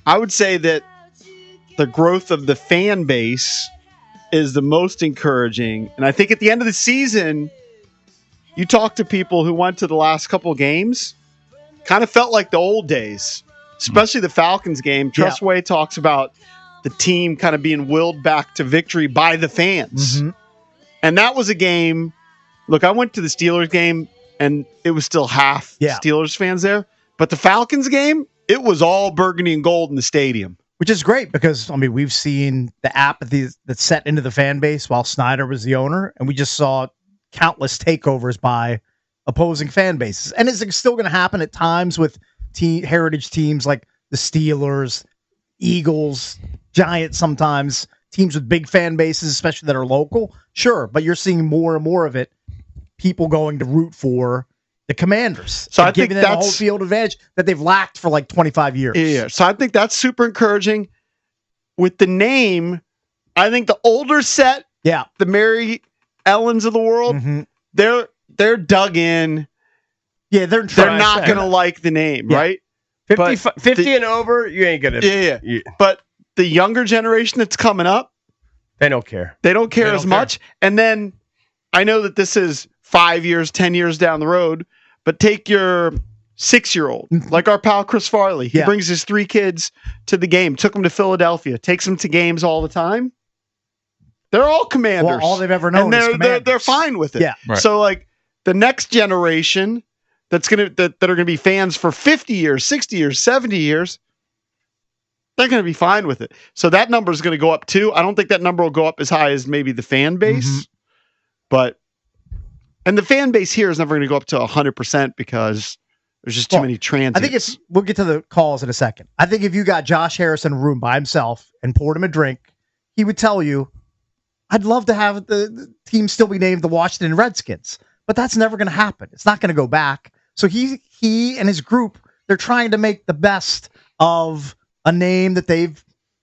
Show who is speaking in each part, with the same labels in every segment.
Speaker 1: I would say that the growth of the fan base is the most encouraging. And I think at the end of the season, you talk to people who went to the last couple of games, kind of felt like the old days, especially the Falcons game. Trustway talks about the team kind of being willed back to victory by the fans. Mm-hmm. And that was a game. Look, I went to the Steelers game, and it was still half Steelers fans there. But the Falcons game, it was all burgundy and gold in the stadium.
Speaker 2: Which is great because, I mean, we've seen the apathy that's set into the fan base while Snyder was the owner, and we just saw countless takeovers by opposing fan bases. And it's still going to happen at times with heritage teams like the Steelers, Eagles, Giants sometimes, teams with big fan bases, especially that are local. Sure, but you're seeing more and more of it, people going to root for the Commanders.
Speaker 1: So I think
Speaker 2: giving them a whole field advantage that they've lacked for like 25 years.
Speaker 1: Yeah, so I think that's super encouraging. With the name, I think the older set, the Mary Ellens of the world, they're dug in.
Speaker 2: Yeah, they're
Speaker 1: not going to like the name, right?
Speaker 3: 50 and over, you ain't going to.
Speaker 1: Yeah. But the younger generation that's coming up,
Speaker 3: they don't care.
Speaker 1: They don't care as much. And then I know that this is 5 years, 10 years down the road, but take your 6-year-old, like our pal Chris Farley. He brings his 3 kids to the game, took them to Philadelphia, takes them to games all the time. They're all Commanders.
Speaker 2: Well, all they've ever known is Commanders.
Speaker 1: They're fine with it.
Speaker 2: Yeah.
Speaker 4: Right.
Speaker 1: So like the next generation that are going to be fans for 50 years, 60 years, 70 years, they're going to be fine with it. So that number is going to go up too. I don't think that number will go up as high as maybe the fan base, and the fan base here is never going to go up to 100% because there's just too many transients.
Speaker 2: I think we'll get to the calls in a second. I think if you got Josh Harris in a room by himself and poured him a drink, he would tell you, I'd love to have the team still be named the Washington Redskins, but that's never going to happen. It's not going to go back. So he and his group, they're trying to make the best of a name that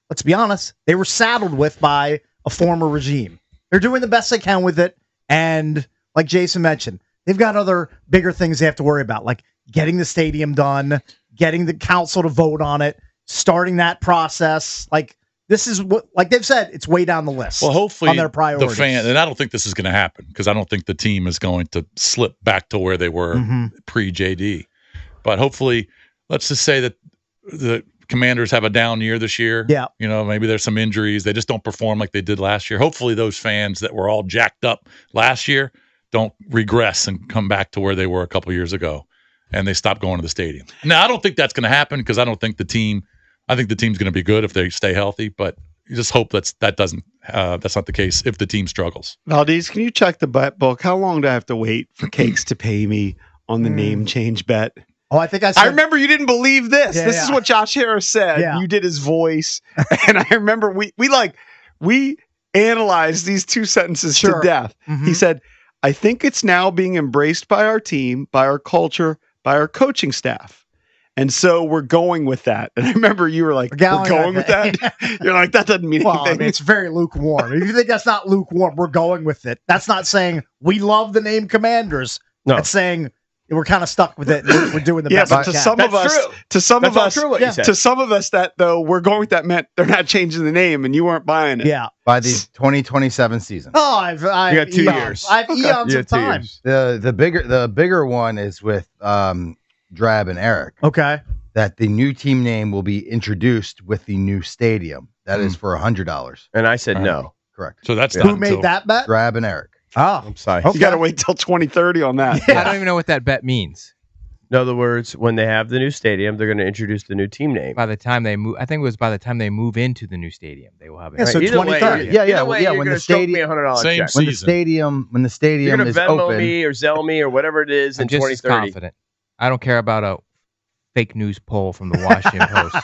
Speaker 2: let's be honest, they were saddled with by a former regime. They're doing the best they can with it. And like Jason mentioned, they've got other bigger things they have to worry about, like getting the stadium done, getting the council to vote on it, starting that process. Like this is what, like they've said, it's way down the list.
Speaker 4: Well, hopefully
Speaker 2: on their priorities.
Speaker 4: and I don't think this is going to happen because I don't think the team is going to slip back to where they were pre-JD. But hopefully, let's just say that the Commanders have a down year this year.
Speaker 2: Yeah.
Speaker 4: You know, maybe there's some injuries. They just don't perform like they did last year. Hopefully those fans that were all jacked up last year don't regress and come back to where they were a couple years ago and they stop going to the stadium. Now, I don't think that's going to happen because I think the team's going to be good if they stay healthy, but you just hope that's not the case if the team struggles.
Speaker 1: Valdez, can you check the bet book? How long do I have to wait for Cakes to pay me on the name change bet?
Speaker 2: Oh, I think I
Speaker 1: remember you didn't believe this.
Speaker 2: Yeah,
Speaker 1: this is what Josh Harris said.
Speaker 2: Yeah.
Speaker 1: You did his voice. And I remember we analyzed these 2 sentences to death.
Speaker 2: Mm-hmm.
Speaker 1: He said, I think it's now being embraced by our team, by our culture, by our coaching staff. And so we're going with that. And I remember you were like, we're going with that? You're like, that doesn't mean anything.
Speaker 2: I mean, it's very lukewarm. If you think that's not lukewarm, we're going with it. That's not saying we love the name Commanders.
Speaker 3: No.
Speaker 2: It's saying we're kind of stuck with it. We're doing the best.
Speaker 1: But to some of us, that though we're going with that meant they're not changing the name, and you weren't buying it.
Speaker 2: Yeah,
Speaker 5: by the 2027 season.
Speaker 2: Oh, I've
Speaker 3: you got 2 years.
Speaker 2: I've eons of time.
Speaker 5: The bigger one is with Drab and Eric.
Speaker 2: Okay,
Speaker 5: that the new team name will be introduced with the new stadium. That is for $100.
Speaker 3: And I said no.
Speaker 5: Correct.
Speaker 4: So that's
Speaker 2: who made that bet?
Speaker 5: Drab and Eric.
Speaker 2: Oh,
Speaker 3: I'm sorry.
Speaker 1: You got to wait till 2030 on that.
Speaker 6: I don't even know what that bet means.
Speaker 3: In other words, when they have the new stadium, they're going to introduce the new team name.
Speaker 6: By the time they move, I think it was by the time they move into the new stadium, they will have it.
Speaker 2: Yeah, so 2030.
Speaker 5: When the stadium,
Speaker 3: $100 check.
Speaker 5: When the stadium
Speaker 3: You're
Speaker 5: is
Speaker 3: gonna Venmo
Speaker 5: open,
Speaker 3: me or Zelle me or whatever it is in
Speaker 6: I'm just as
Speaker 3: 2030.
Speaker 6: confident. I don't care about a fake news poll from the Washington Post.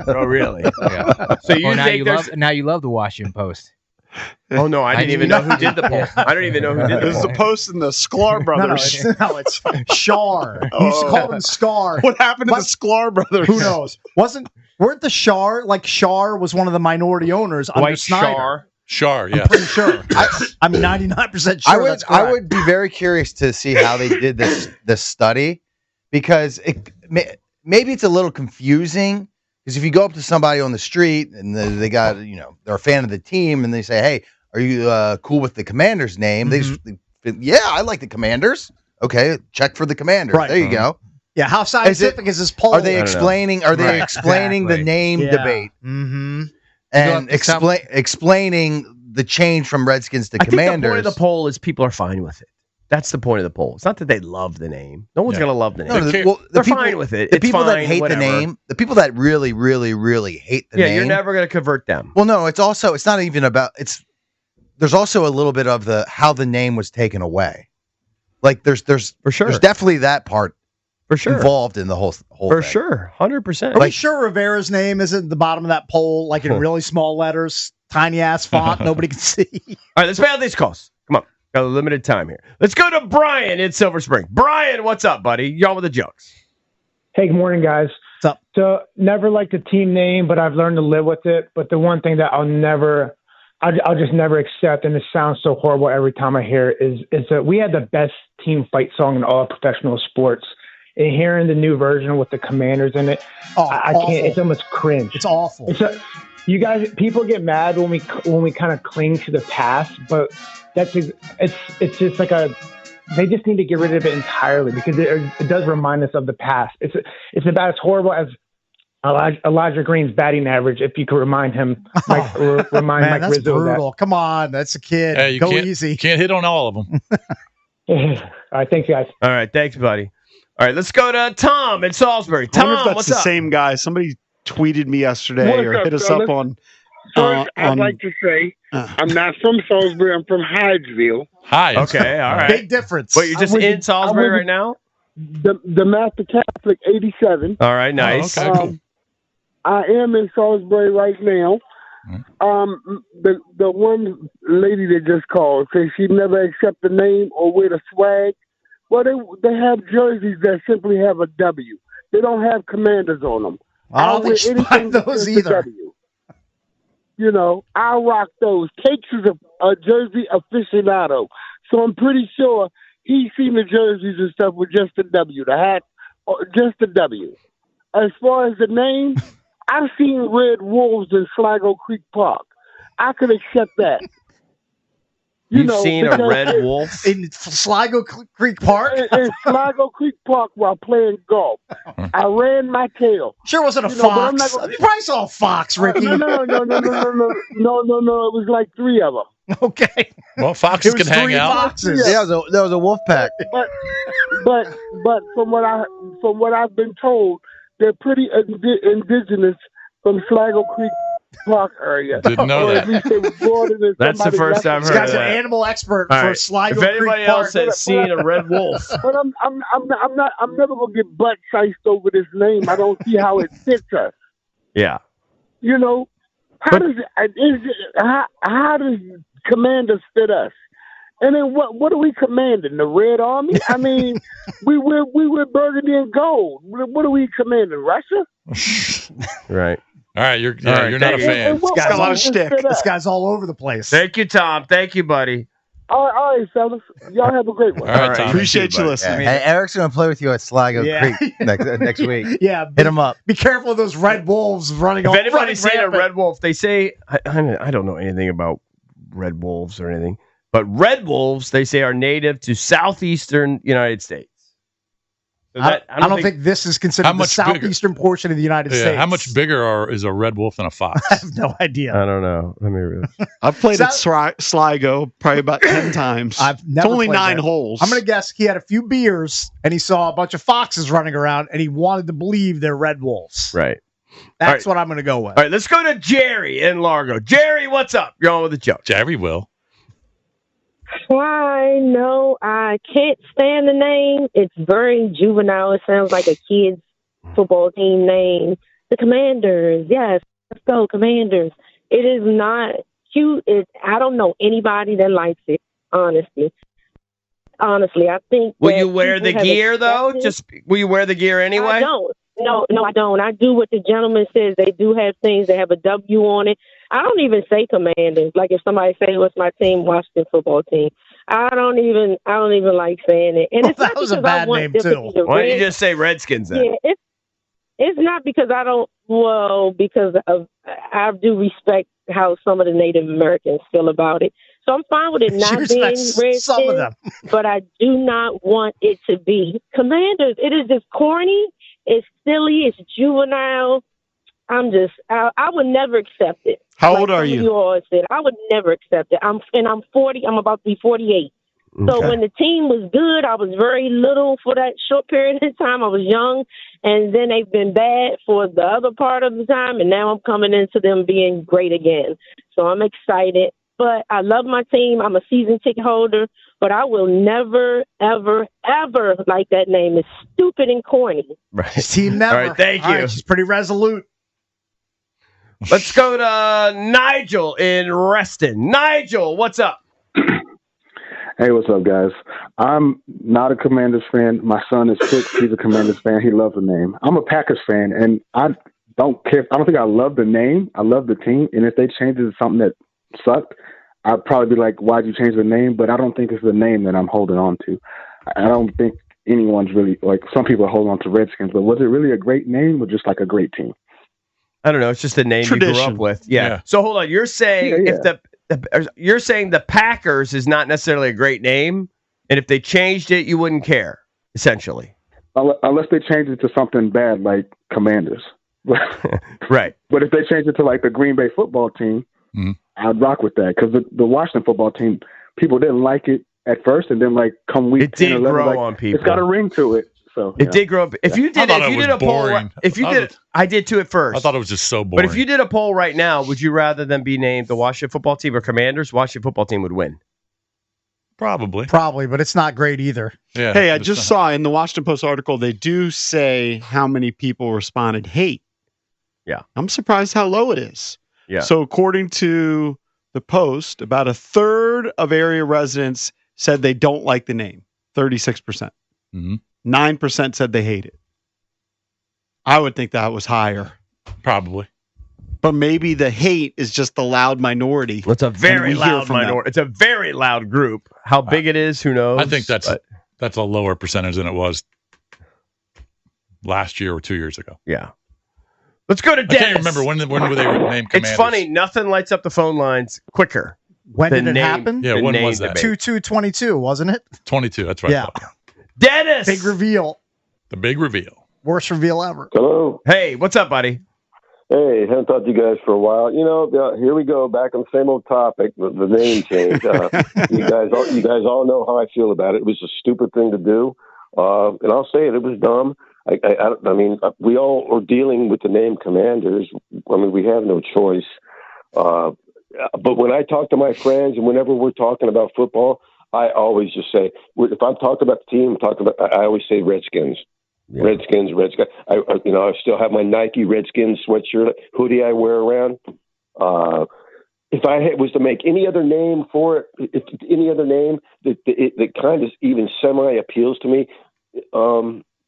Speaker 3: Oh, really?
Speaker 6: Yeah.
Speaker 3: So you think
Speaker 6: now you love the Washington Post.
Speaker 3: Oh no, I didn't even know who did the poll. I don't even know who did the
Speaker 1: There's
Speaker 3: poll.
Speaker 1: the Post and the Sklar brothers.
Speaker 2: No, it's Shar. You used to call them Scar.
Speaker 1: What happened to the Sklar brothers?
Speaker 2: Who knows? Weren't the Shar, like Shar was one of the minority owners under
Speaker 3: White
Speaker 2: Snyder?
Speaker 4: Shar,
Speaker 2: I'm pretty sure. I'm 99% sure that's correct.
Speaker 5: I would be very curious to see how they did this study because maybe it's a little confusing Because if you go up to somebody on the street and they got, they're a fan of the team and they say, hey, are you cool with the Commander's name? Yeah, I like the Commanders. Okay, check for the Commanders.
Speaker 2: Right.
Speaker 5: There you go.
Speaker 2: Yeah, how scientific is this poll?
Speaker 5: Are they explaining the name debate?
Speaker 2: Mm-hmm.
Speaker 5: And explaining the change from Redskins to
Speaker 3: I think
Speaker 5: Commanders.
Speaker 3: the point of the poll is people are fine with it. That's the point of the poll. It's not that they love the name. No one's going to love the name. They're fine with it.
Speaker 5: The
Speaker 3: It's
Speaker 5: people that
Speaker 3: fine,
Speaker 5: hate
Speaker 3: whatever.
Speaker 5: the name, the people that really, really, really hate the name.
Speaker 3: Yeah, you're never going to convert them.
Speaker 5: Well, no, it's not even about there's also a little bit of how the name was taken away. Like there's
Speaker 3: For sure.
Speaker 5: there's definitely that part
Speaker 3: For sure.
Speaker 5: involved in the whole
Speaker 3: For
Speaker 5: thing.
Speaker 3: sure. 100%.
Speaker 2: Are we sure Rivera's name isn't at the bottom of that poll, like in really small letters, tiny ass font, nobody can see?
Speaker 3: All right, let's pay out these calls. Come on. Got a limited time here. Let's go to Brian in Silver Spring. Brian, what's up, buddy? You're on with the jokes.
Speaker 7: Hey, good morning, guys.
Speaker 2: What's up?
Speaker 7: So, never liked the team name, but I've learned to live with it. But the one thing that I'll just never accept, and it sounds so horrible every time I hear it, is that we had the best team fight song in all of professional sports. And hearing the new version with the Commanders in it, I can't. It's almost cringe.
Speaker 2: It's awful.
Speaker 7: You guys, people get mad when we kind of cling to the past, but it's just like they just need to get rid of it entirely because it does remind us of the past. It's about as horrible as Elijah Green's batting average. If you could remind him, remind Mike
Speaker 2: that's
Speaker 7: Rizzo
Speaker 2: brutal. Come on, that's a kid.
Speaker 4: Hey,
Speaker 2: Go easy.
Speaker 4: You can't hit on all of them.
Speaker 7: All right, thanks, guys.
Speaker 3: All right, thanks, buddy. All right, let's go to Tom in Salisbury.
Speaker 1: I wonder if
Speaker 3: Tom,
Speaker 1: that's
Speaker 3: what's
Speaker 1: the
Speaker 3: up?
Speaker 1: same guy. Somebody tweeted me yesterday
Speaker 8: What's
Speaker 1: or
Speaker 8: up,
Speaker 1: hit us
Speaker 8: fellas?
Speaker 1: up on.
Speaker 8: First, I'd like to say I'm not from Salisbury. I'm from Hydesville.
Speaker 4: Hi.
Speaker 3: Okay, all right.
Speaker 2: Big difference.
Speaker 3: Wait, you're just in Salisbury right now?
Speaker 8: The Master Catholic 87.
Speaker 3: All right, nice.
Speaker 4: Okay, cool.
Speaker 8: I am in Salisbury right now. The one lady that just called says she never accept the name or wear the swag. Well, they have jerseys that simply have a W. They don't have Commanders on them.
Speaker 2: I don't think she buy those either.
Speaker 8: I rock those. Cakes is a jersey aficionado, so I'm pretty sure he's seen the jerseys and stuff with just a W, the hat, or just a W. As far as the name, I've seen Red Wolves in Sligo Creek Park. I could accept that.
Speaker 3: You've seen a red wolf?
Speaker 2: In Sligo Creek Park?
Speaker 8: In Sligo Creek Park while playing golf. I ran my tail.
Speaker 2: Sure wasn't a fox. You probably saw a fox, Ricky.
Speaker 8: No. It was like three of them.
Speaker 2: Okay.
Speaker 4: Well, foxes can hang out.
Speaker 2: Foxes.
Speaker 5: Yeah, there was a wolf pack.
Speaker 8: But from what I've been told, they're pretty indigenous from Sligo Creek Park area.
Speaker 4: Didn't know
Speaker 8: Or
Speaker 4: that.
Speaker 8: at least they were brought in as
Speaker 3: That's the
Speaker 8: somebody
Speaker 3: first I've
Speaker 2: This
Speaker 3: heard
Speaker 2: guy's
Speaker 3: of
Speaker 2: an
Speaker 3: that.
Speaker 2: animal expert
Speaker 3: All
Speaker 2: for
Speaker 3: right.
Speaker 2: Sligo
Speaker 3: If
Speaker 2: Creek
Speaker 3: anybody
Speaker 2: Park.
Speaker 3: else has seen a red wolf,
Speaker 8: But I'm never gonna get butt sized over this name. I don't see how it fits us.
Speaker 3: yeah.
Speaker 8: How does Commanders fit us? And then what are we commanding? The Red Army? I mean, we were burgundy and gold. What are we commanding? Russia?
Speaker 3: Right.
Speaker 4: All right, you're
Speaker 3: All right,
Speaker 4: you're not a
Speaker 3: thank you.
Speaker 4: fan.
Speaker 8: And what
Speaker 2: Got a lot of
Speaker 8: does
Speaker 1: shtick.
Speaker 8: fit
Speaker 2: This
Speaker 8: us?
Speaker 2: guy's all over the place.
Speaker 3: Thank you, Tom. Thank you, buddy.
Speaker 8: All right, fellas. Y'all have a great one.
Speaker 4: All right,
Speaker 3: right.
Speaker 4: Tom.
Speaker 1: Appreciate you
Speaker 3: buddy.
Speaker 1: listening.
Speaker 5: Hey, Eric's going to play with you at Sligo
Speaker 2: Yeah.
Speaker 5: Creek next week.
Speaker 2: Yeah,
Speaker 5: Hit him up.
Speaker 2: be careful of those red wolves running
Speaker 3: If
Speaker 2: off.
Speaker 3: anybody's seen a
Speaker 2: rampant.
Speaker 3: red wolf, they say I don't know anything about red wolves or anything, but red wolves they say are native to southeastern United States. So
Speaker 2: I don't think this is
Speaker 4: How
Speaker 2: considered the
Speaker 4: much bigger?
Speaker 2: southeastern portion of the United States.
Speaker 4: How much bigger is a red wolf than a fox?
Speaker 2: I have no idea.
Speaker 3: I don't know. Let me read.
Speaker 1: I've played at Sligo probably about 10 times.
Speaker 2: I've
Speaker 1: It's
Speaker 2: never
Speaker 1: only
Speaker 2: played
Speaker 1: 9
Speaker 2: there.
Speaker 1: holes.
Speaker 2: I'm going to guess he had a few beers and he saw a bunch of foxes running around and he wanted to believe they're red wolves.
Speaker 3: Right.
Speaker 2: That's what I'm going to go with.
Speaker 3: All right, let's go to Jerry in Largo. Jerry, what's up? You're on with the joke.
Speaker 4: Jerry will.
Speaker 9: Why? No, I can't stand the name. It's very juvenile. It sounds like a kid's football team name. The Commanders. Yes, let's go, Commanders. It is not cute. I don't know anybody that likes it, honestly. I think.
Speaker 3: Will
Speaker 9: that
Speaker 3: you wear the
Speaker 9: people have
Speaker 3: gear though?
Speaker 9: accepted-
Speaker 3: Will you wear the gear anyway?
Speaker 9: I don't. No, I don't. I do what the gentleman says. They do have things that have a W on it. I don't even say Commanders. Like if somebody say, "What's my team?" Washington football team. I don't even like saying it. And
Speaker 2: Well,
Speaker 9: it's not
Speaker 2: that was a
Speaker 9: because I
Speaker 2: bad
Speaker 9: want
Speaker 2: name,
Speaker 9: them to
Speaker 2: too.
Speaker 9: be the
Speaker 3: Why don't you
Speaker 9: Reds.
Speaker 3: just say Redskins then?
Speaker 9: Yeah, It's not because I don't. Well, because of I do respect how some of the Native Americans feel about it. So I'm fine with it
Speaker 2: She
Speaker 9: not being
Speaker 2: respects
Speaker 9: Redskins,
Speaker 2: some of them.
Speaker 9: but I do not want it to be Commanders. It is just corny. It's silly. It's juvenile. I would never accept it.
Speaker 1: How old are
Speaker 9: some of
Speaker 1: you?
Speaker 9: You all said I would never accept it. I'm 40. I'm about to be 48. So when the team was good, I was very little for that short period of time. I was young, and then they've been bad for the other part of the time, and now I'm coming into them being great again. So I'm excited. But I love my team. I'm a season ticket holder, but I will never, ever, ever like that name. It's stupid and corny.
Speaker 3: Right.
Speaker 2: Team never.
Speaker 3: All right, thank
Speaker 2: All
Speaker 3: you.
Speaker 2: right, she's pretty resolute.
Speaker 3: Let's go to Nigel in Reston. Nigel, what's up?
Speaker 10: Hey, what's up, guys? I'm not a Commanders fan. My son is 6. He's a Commanders fan. He loves the name. I'm a Packers fan, and I don't care. I don't think I love the name. I love the team. And if they change it to something that sucked, I'd probably be like, why'd you change the name? But I don't think it's the name that I'm holding on to. I don't think anyone's really, like, some people are holding on to Redskins, but was it really a great name or just like a great team?
Speaker 3: I don't know. It's just a name you grew up
Speaker 1: Tradition.
Speaker 3: with. Yeah. So hold on. You're saying you're saying the Packers is not necessarily a great name, and if they changed it, you wouldn't care, essentially.
Speaker 10: Unless they change it to something bad like Commanders.
Speaker 3: Right.
Speaker 10: But if they change it to like the Green Bay football team, I'd rock with that. Because the Washington football team, people didn't like it at first, and then like come week
Speaker 3: It
Speaker 10: 10
Speaker 3: did
Speaker 10: or 11,
Speaker 3: grow
Speaker 10: like,
Speaker 3: on people.
Speaker 10: It's got a ring to it. So
Speaker 3: It did grow up. If you did,
Speaker 4: I thought
Speaker 3: if
Speaker 4: it
Speaker 3: you
Speaker 4: was
Speaker 3: did a poll,
Speaker 4: boring.
Speaker 3: if you
Speaker 4: I
Speaker 3: did, I did too at first.
Speaker 4: I thought it was just so
Speaker 3: But
Speaker 4: boring.
Speaker 3: if you did a poll right now, would you rather them be named the Washington football team or Commanders? Washington football team would win.
Speaker 4: Probably.
Speaker 2: Probably, but it's not great either.
Speaker 4: Yeah.
Speaker 1: Hey, I
Speaker 4: it's
Speaker 1: just saw in the Washington Post article, they do say how many people responded hate.
Speaker 3: Yeah.
Speaker 1: I'm surprised how low it is.
Speaker 3: Yeah.
Speaker 1: So according to the Post, about a third of area residents said they don't like the name, 36%.
Speaker 4: Mhm.
Speaker 1: 9% said they hate it. I would think that was higher.
Speaker 4: Probably.
Speaker 1: But maybe the hate is just the loud minority.
Speaker 3: It's a very
Speaker 1: And we hear
Speaker 3: loud
Speaker 1: from them.
Speaker 3: minority. It's a very loud group. How big it is, who knows?
Speaker 4: I think that's
Speaker 3: But,
Speaker 4: a lower percentage than it was last year or 2 years ago.
Speaker 3: yeah. Let's go to
Speaker 4: I
Speaker 3: Dennis.
Speaker 4: can't remember when were they named Commanders.
Speaker 3: It's funny. Nothing lights up the phone lines quicker.
Speaker 2: When
Speaker 3: than
Speaker 2: did it
Speaker 3: name-
Speaker 2: happen?
Speaker 4: Yeah,
Speaker 3: than
Speaker 4: when
Speaker 3: name
Speaker 4: was that?
Speaker 3: debate.
Speaker 2: 2/2/22, wasn't it?
Speaker 4: 22. That's right.
Speaker 2: Yeah.
Speaker 3: Dennis.
Speaker 2: Big reveal.
Speaker 4: The big reveal.
Speaker 2: Worst reveal ever.
Speaker 11: Hello.
Speaker 3: Hey, what's up, buddy?
Speaker 11: Hey, haven't talked to you guys for a while. You know, here we go back on the same old topic, the name change. You guys all know how I feel about it. It was a stupid thing to do, and I'll say it. It was dumb. I mean, we all are dealing with the name Commanders. I mean, we have no choice. But when I talk to my friends, and whenever we're talking about football, I always just say, if I'm talking about the team, I always say Redskins. Yeah. Redskins. I still have my Nike Redskins sweatshirt, hoodie I wear around. If I was to make any other name for it, any other name that kind of even semi appeals to me,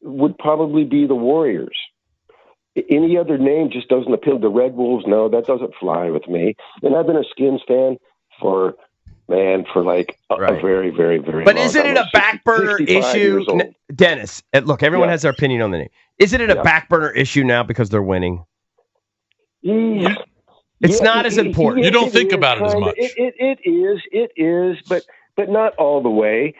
Speaker 11: would probably be the Warriors. Any other name just doesn't appeal. The Red Wolves, no, that doesn't fly with me. And I've been a Skins fan for like a very, very, very
Speaker 3: But
Speaker 11: long
Speaker 3: isn't
Speaker 11: time.
Speaker 3: it a back burner
Speaker 11: 65
Speaker 3: issue?
Speaker 11: years old.
Speaker 3: Dennis, look, everyone
Speaker 11: Yeah.
Speaker 3: has their opinion on the name. Isn't it a
Speaker 11: Yeah.
Speaker 3: back burner issue now because they're winning?
Speaker 11: Yeah.
Speaker 3: It's not as important.
Speaker 4: You don't
Speaker 11: it
Speaker 4: think
Speaker 11: is
Speaker 4: about it as
Speaker 11: kinda-
Speaker 4: much.
Speaker 11: It is, but not all the way.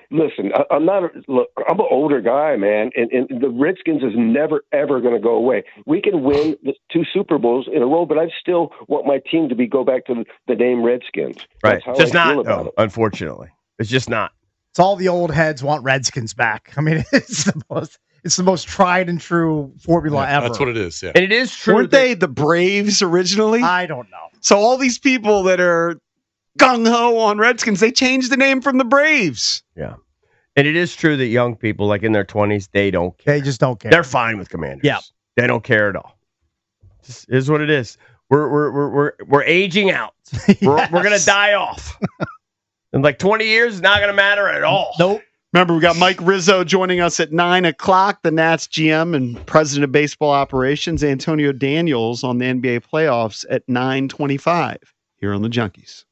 Speaker 11: Listen, I'm an older guy, man, and the Redskins is never, ever going to go away. We can win the 2 Super Bowls in a row, but I still want my team to go back to the name Redskins.
Speaker 3: Right.
Speaker 11: That's how
Speaker 3: Just
Speaker 11: I feel
Speaker 3: not,
Speaker 11: about
Speaker 3: though,
Speaker 11: it.
Speaker 3: unfortunately. It's just not.
Speaker 2: It's all the old heads want Redskins back. I mean, it's the most tried and true formula ever.
Speaker 4: That's what it is. Yeah.
Speaker 3: And it is true.
Speaker 1: Weren't they the Braves originally?
Speaker 2: I don't know.
Speaker 1: So all these people that are gung-ho on Redskins, they changed the name from the Braves.
Speaker 3: Yeah. And it is true that young people, like in their 20s, they don't care.
Speaker 2: They just don't care.
Speaker 3: They're fine with Commanders.
Speaker 2: Yeah.
Speaker 3: They don't care at all. Just is what it is. We're aging out.
Speaker 2: Yes.
Speaker 3: We're gonna die off. In like 20 years, it's not gonna matter at all.
Speaker 2: Nope.
Speaker 1: Remember, we got Mike Rizzo joining us at 9 o'clock, the Nats GM and President of Baseball Operations, Antonio Daniels on the NBA playoffs at 9:25 here on the Junkies.